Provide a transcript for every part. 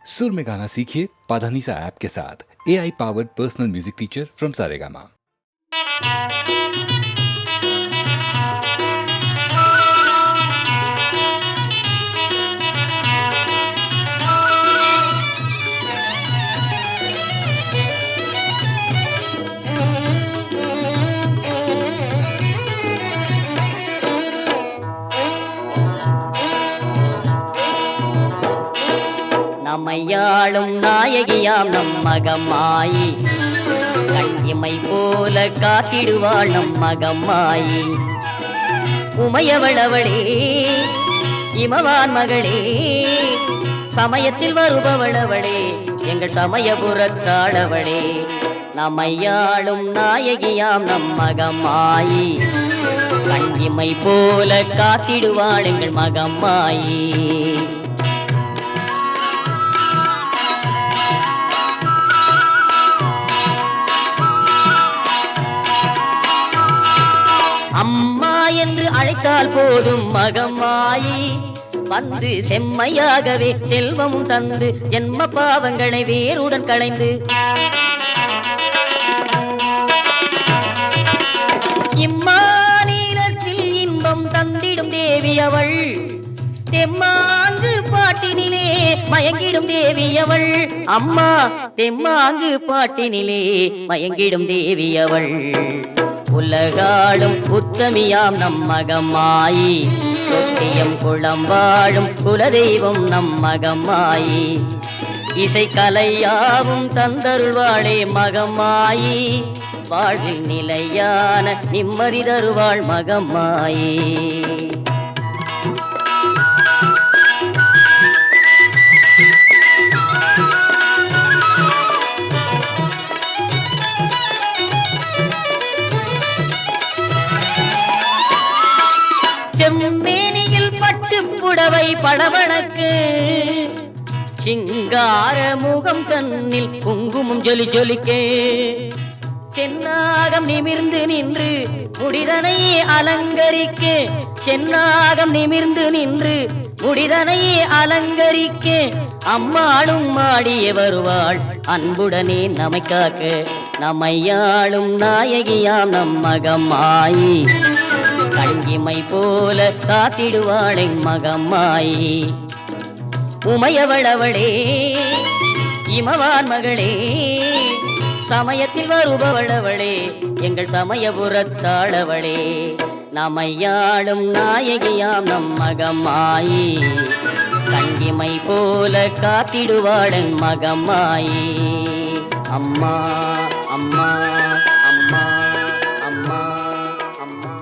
सुर में गाना सीखिए पाधानीसा ऐप के साथ। AI powered personal music teacher from Saregama. நம்மையாளும் நாயகியாம் நம் மகமாயி, கண்ணிமை போல காத்திடுவாள் நம் மகமாயி. உமையவளவளே இமவான் மகளே, சமயத்தில் வருபவளவளே எங்கள் சமயபுரத்தாளவளே. நம்மையாளும் நாயகியாம் நம் மகமாயி, கண்ணிமை போல காத்திடுவாள் எங்கள் மகமாயி. அம்மா என்று அழைத்தால் போதும் மகமாயி, வந்து செம்மையாகவே செல்வமும் தந்து ஜென்ம பாவங்களை வேருடன் களைந்து இம்மாநிலத்தில் இன்பம் தந்திடும் தேவி அவள். தெம்மாங்கு பாட்டினிலே மயங்கிடும் தேவி அவள். அம்மா தெம்மாங்கு பாட்டினிலே மயங்கிடும் தேவி அவள். உலகாடும் உத்தமியாம் நம் மகமாயி, தொட்டியம் குளம் வாழும் குலதெய்வம் நம் மகமாயி. இசைக்கலையாவும் தந்தருள்வாளே மகமாயி, வாழ்வில் நிலையான நிம்மதி தருவாள் மகமாயி. செம்மேனியில் பட்டு புடவை படவனக்கு, சிங்கார முகம் தன்னில் குங்குமம் ஜொலி ஜொலிக்கே. சென்னாகம் நிமிர்ந்து நின்று முடிதனை அலங்கரிக்க, சென்னாகம் நிமிர்ந்து நின்று முடிதனை அலங்கரிக்க. அம்மாளும் மாடியே வருவாள் அன்புடனே நம்மை காக்க. நம்மையாளும் நாயகியாம் நம் மகமாயி, கண்ணிமை போல காத்திடுவாள் என் மகமாயி. உமையவளவளே இமவான் மகளே, சமயத்தில் வருபவளவளே எங்கள் சமயபுரத்தாளவளே. நம்மையாளும் நாயகியாம் நம் மகமாயி, கண்ணிமை போல காத்திடுவாள் என் மகமாயி. அம்மா அம்மா அம்மா அம்மா அம்மா.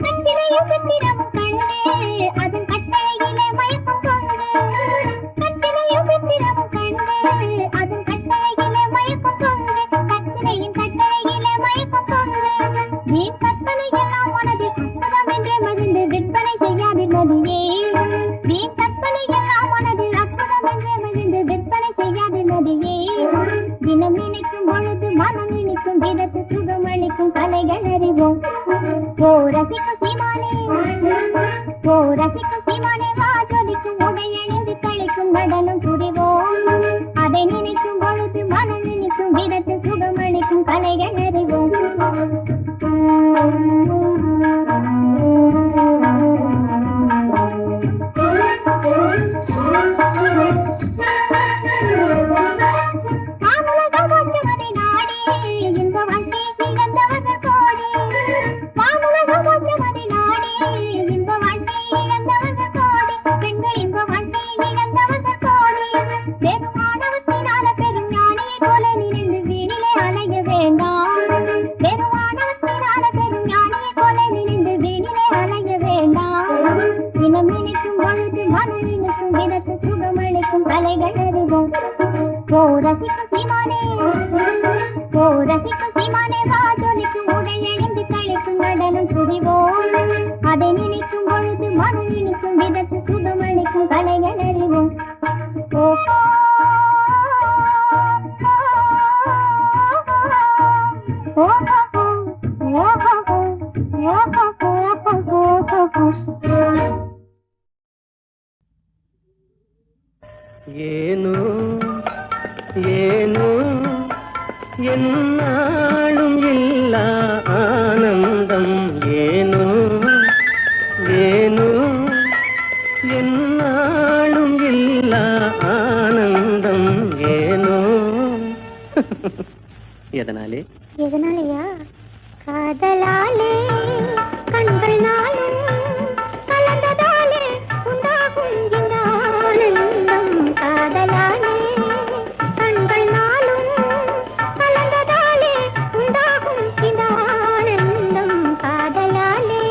கட்டிலையும் கட்டிடமும் கண்டே அதன் கட்டளையிலே சீமானே வா ஜொலிக்கும் உடையணிந்து கழிக்கும் நடனம் புரிவோம். அதை நினைக்கும் பொழுது மனம் நினைக்கும் விதத்து சுகமளிக்கும் கலைகள் அறிவோம். அதை நினைக்கும் பொழுது மனம் நினைக்கும் விதத்து சுகமளிக்கும் கலைகள் அறிவோம். ஏனோ ஏனோ என்னாலும் இல்லா ஆனந்தம், ஏனோ ஏனோ என்னாலும் இல்லா ஆனந்தம், ஏனோ. எதனாலே எதனாலயா? காதலாலே கண்கள் நாளும் கலந்ததாலே உண்டாகும் இந்த ஆனந்தம். காதலாலே கண்கள் நாளும் கலந்ததாலே உண்டாகும் இந்த ஆனந்தம். காதலாலே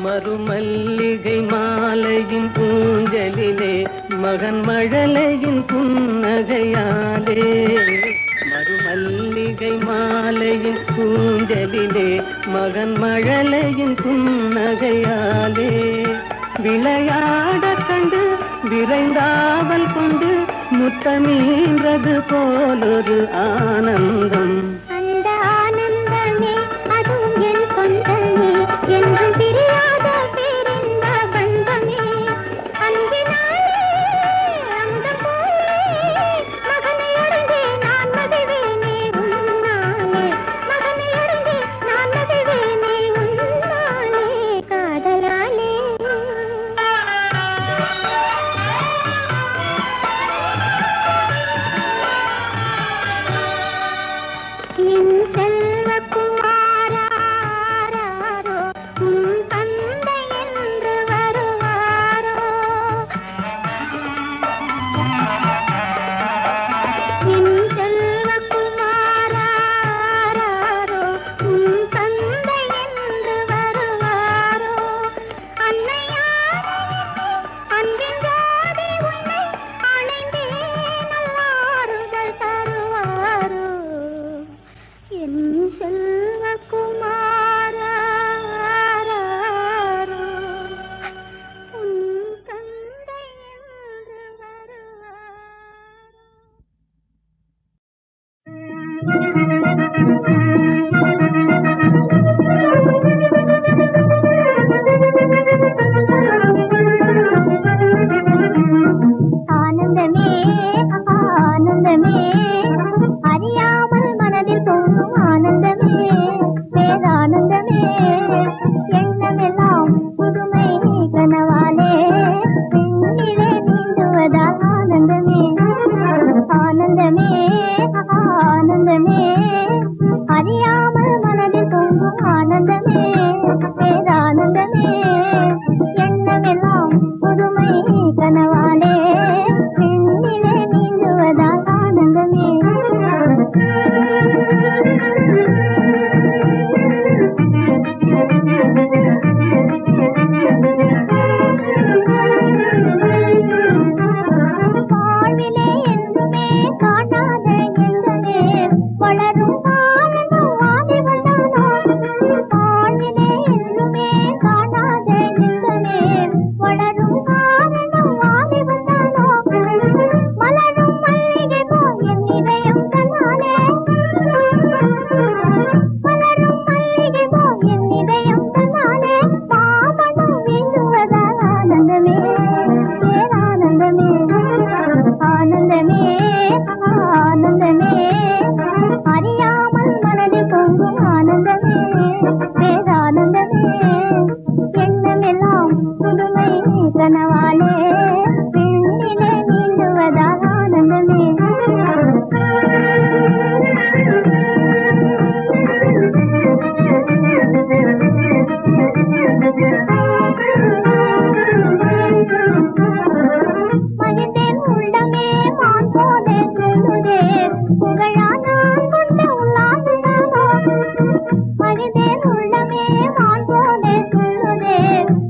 மறுமல்லிகை மாலையின் பூஞ்சலிலே மகன் மழலையின் புன்னகையாலே, மறுமல்லிகை மாலையின் பூஞ்சலிலே மகன் மழலையின் புன்னகையாலே, விளையாட கண்டு விரைந்தாவல் கொண்டு முத்தமீன்றது போலொரு ஆனந்தம். அந்த ஆனந்தமே அதுவும் என் சொந்தமே, என்றும் பிரியாத பேரின்ப பந்தமே. அன்பினாலே அந்த போலே மகனை அடைந்தே நான் மகிழ்வேனே உன்னாலே. மகனை அடைந்தே நான் மகிழ்வேனே உன்னாலே. காதலாலே என் செல்வக்குமாரா உன் தந்தை என்று வருவாரோ. என் செல்வக்குமாரா உன் தந்தை என்று வருவாரோ. அன்னையாரே அன்பின் ஜோதி உன்னை அணைந்தே நல்லாறுதல் தருவாரோ. என் செல்வக்குமாரா உன் தந்தை என்று வருவாரோ. ஆனந்தமே ஆனந்தமே அறியாமல் மனதில் தோன்றும் ஆனந்தமே பேரானந்தமே. எண்ணமெல்லாம் புதுமை கனவாலே பெண்ணிலே நீந்துவதால் ஆனந்தமே. ஆனந்தமே ஆனந்தமே புகழானான் கொண்ட உல்லாசத்தானோ மனிதன் உள்ளமே வான் போலே சொல்லுதே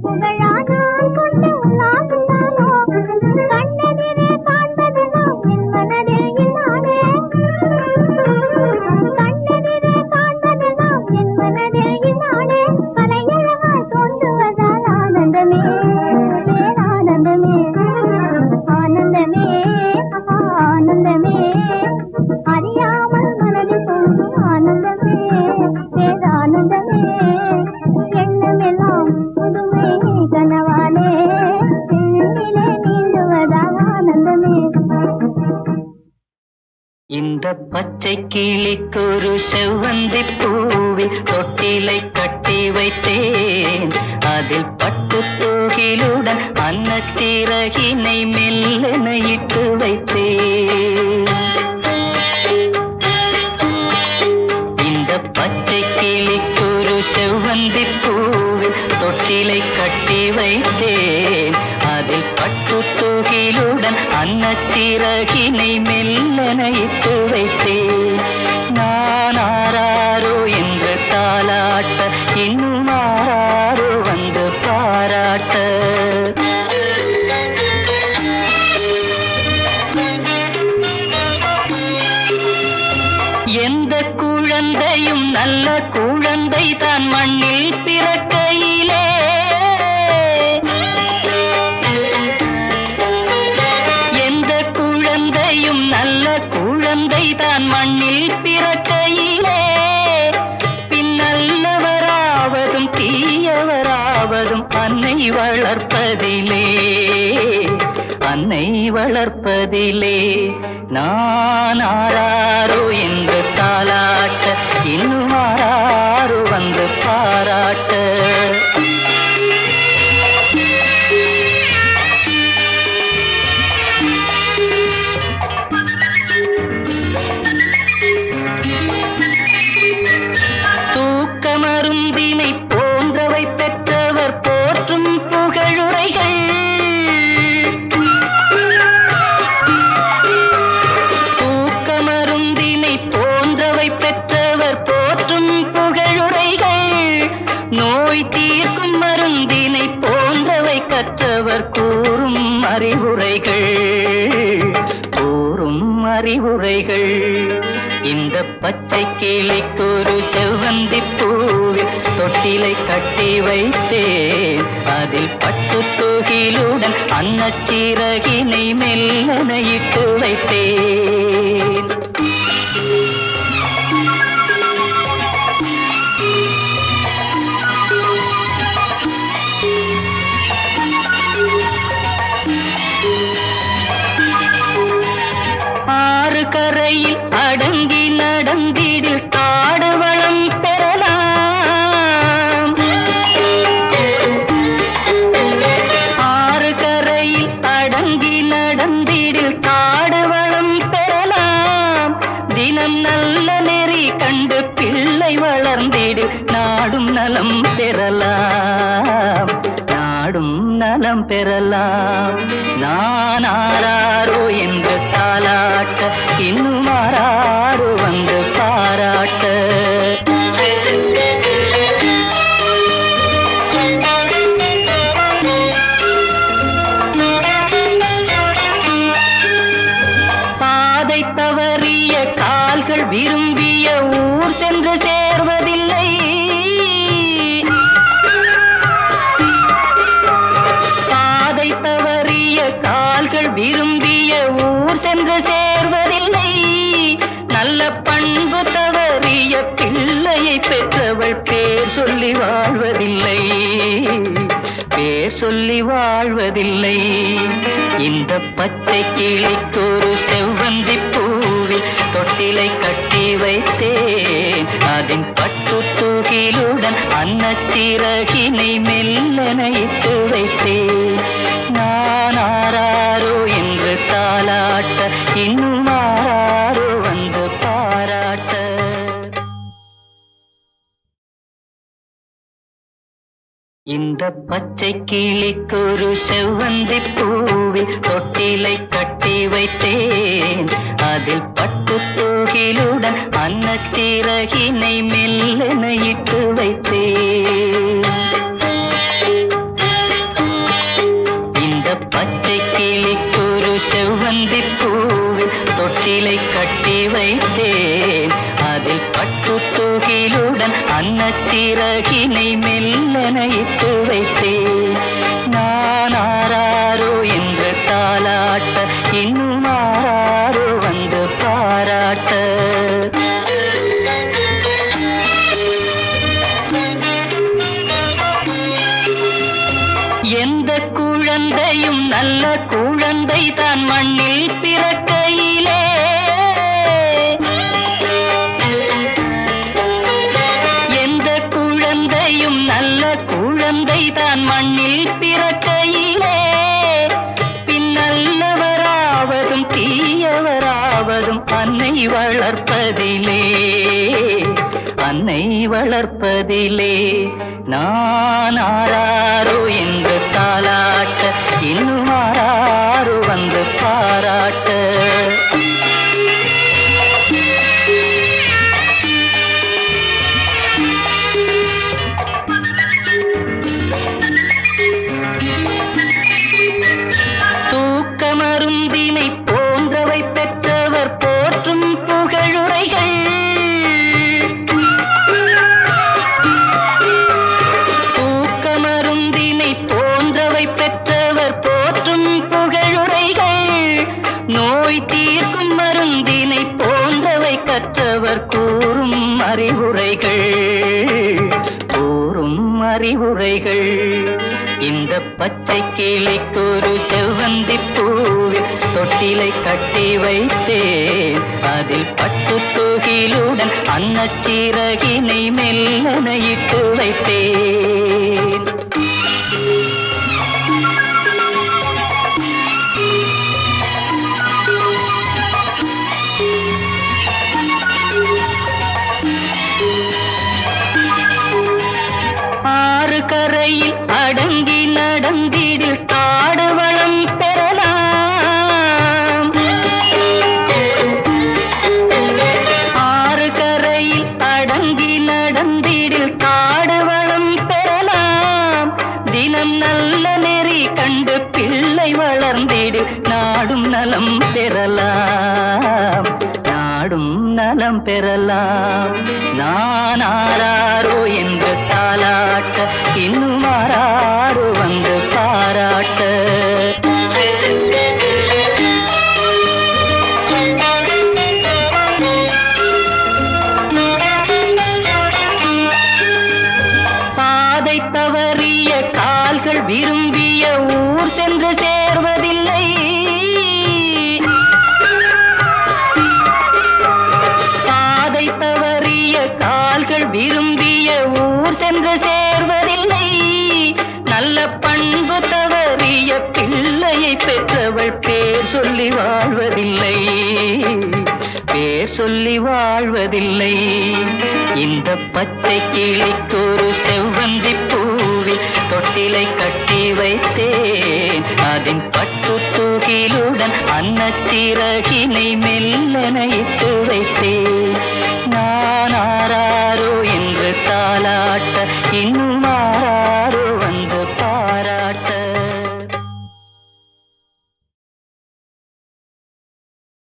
புகழானான் கொண்ட உல்லாசத்தானோ கண்ணெதிரே காண்பதெல்லாம் என் மனதில் இல்லாதே கண்ணெதிரே காண்பதெல்லாம் என் மனதில் இல்லாதே கலையழகாய் தோன்றுவதால் ஆனந்தமே பேரானந்தமே ஆனந்தமே ஆனந்தமே அறியாமல் மனதில் தோன்றும் ஆனந்தமே பேரானந்தமே எண்ணமெல்லாம் புதுமை கனவாலே எண்ணிலே நீந்துவதால் ஆனந்தமே. இந்த பச்சை கிளிக்கொரு செவ்வந்தி பூவில் தொட்டிலை கட்டி வைத்தேன் அதில் பட்டு தூகிலுடன் அன்னச்சிறகினை மெல்லென இட்டு வைத்தேன். இந்த பச்சை கிளிக்கொரு செவ்வந்தி பூவில் தொட்டிலை கட்டி வைத்தேன் அதில் பட்டு தூகிலுடன் அன்னச்சிறகினை மெல்லென இட்டு வைத்தேன். நான் ஆராரோ என்று தாலாட்ட இன்னும் ஆராரோ வந்து பாராட்ட. எந்த குழந்தையும் நல்ல குழந்தை தான் மண்ணில் பிறக்கையிலே எந்த குழந்தையும் நல்ல குழந்தை தான் மண்ணில் பிறக்கையிலே பின்னல்லவராவதும் தீயவராவதும் அன்னை வளர்ப்பதிலே அன்னை வளர்ப்பதிலே. நான் ஆராரோ என்று தாலாட்ட இன்னும் ஆராரோ வந்து பாராட்ட. தூக்க மருந்தினை போன்றவை பெற்றவர் போற்றும் புகழுரைகள் தூக்க மருந்தினை போன்றவை பெற்றவர் போற்றும் புகழுரைகள் நோய் தீர்க்கும் மருந்தினை போன்றவை கற்றவர் கூறும் அறிவுரைகள் கூறும் அறிவுரைகள். இந்த பச்சை கிளிக்கொரு செவ்வந்தி பூவில் தொட்டிலை கட்டி வைத்தேன் அதில் பட்டு தூகிலுடன் அன்னச்சிறகினை மெல்லென இட்டு வைத்தேன். ஆறு கரையில் அடங்கி நடந்திடில் காடு வளம் பெறலாம். ஆறு கரையில் அடங்கி நடந்திடில் காடு வளம் பெறலாம். தினம் நல்ல நெறி கண்டு பிள்ளை வளர்ந்திடில் நாடும் நலம் பெறலாம் நாடும் நலம் பெறலாம். நான் ஆராரோ என்று தாலாட்ட இன்னும் ஆராரோ வந்து பாராட்ட. பாதை தவறிய கால்கள் விரும்பிய ஊர் சென்று சேர்வதில்லை. பாதை தவறிய கால்கள் விரும்பிய ஊர் சென்று சேர்வதில்லை. நல்ல பண்பு தவறிய பிள்ளையை பெற்றவள் பேர் சொல்லி வாழ்வதில்லை பேர் சொல்லி வாழ்வதில்லை. இந்த பச்சை கிளிக்கொரு செவ்வந்தி பூவில் தொட்டிலை கட்டி வைத்தேன் அதின் பட்டு தூகிலுடன் அன்னச்சிறகினை மெல்லென இட்டு வைத்தேன். நான் ஆராரோ என்று தாலாட்ட இன்னும் ஆராரோ வந்து பாராட்ட. இந்த பச்சை கிளிக்கொரு செவ்வந்தி பூவில் தொட்டிலை கட்டி வைத்தேன். அதில் பட்டு தூகிலுடன் அன்னச்சிறகினை மெல்லென இட்டு வைத்தேன். இந்த பச்சை கிளிக்கொரு செவ்வந்தி பூவில் தொட்டிலை கட்டி வைத்தேன். அதில் பட்டு தூகிலுடன் அன்னச்சிறகினை மெல்லென இட்டு வைத்தேன். நான் ஆராரோ என்று தாலாட்ட, இன்னும் ஆராரோ வந்து பாராட்ட. எந்த குழந்தையும் நல்ல குழந்தை தான் மண்ணில் பிறக்கையிலே. எந்த குழந்தையும் நல்ல குழந்தை தான் மண்ணில் பிறக்கையிலே. பின்னல்லவராவதும் தீயவராவதும் அன்னை வளர்ப்பதிலே, அன்னை வளர்ப்பதிலே. நான் ஆராரோ என்று தாலாட்ட, இன்னும் ஆராரோ வந்து பாராட்ட. தூக்க மருந்தினை போன்றவை பெற்றவர் போற்றும் புகழுரைகள். தூக்க மருந்தினை போன்றவை பெற்றவர் போற்றும் புகழுரைகள். நோய் தீர்க்கும் மருந்தினை போன்றவை கற்றவர் கூறும் அறிவுரைகள், கூறும் அறிவுரைகள். இந்த பச்சை கிளிக்கொரு செவ்வந்தி பூவில் தொட்டிலை கட்டி வைத்தேன். அதில் பட்டு தூகிலுடன் அன்னச்சிறகினை மெல்லென இட்டு வைத்தேன். ஆறு கரையில் அடங்கி நடந்திடில் காடு வளம் பெறலாம். ஆறு கரையில் அடங்கி நடந்திடில் காடு வளம் பெறலாம். தினம் நல்ல நெறி கண்டு பிள்ளை வளர்ந்திடு நாடும் நலம் பெறலாம், நாடும் நலம் பெறலாம். நான் ஆராரோ என்று தாலாட்ட, இன்னும் ஆராரோ வந்து பாராட்ட. பாதை தவறிய கால்கள் விரும்பிய ஊர் சென்று சேர்வதில்லை. பாதை தவறிய கால்கள் விரும்பிய ஊர் சென்று சேர்வதில்லை. நல்ல பண்பு தவறிய பிள்ளையை பெற்றவள் பேர் சொல்லி வாழ்வதில்லை, பேர் சொல்லி வாழ்வதில்லை. இந்த பச்சை கிளிக்கொரு செவ்வந்தி பூவில் தொட்டிலை கட்டி வைத்தேன். அதன் பட்டு தூகிலுடன் அன்னச்சிறகினை மெல்லென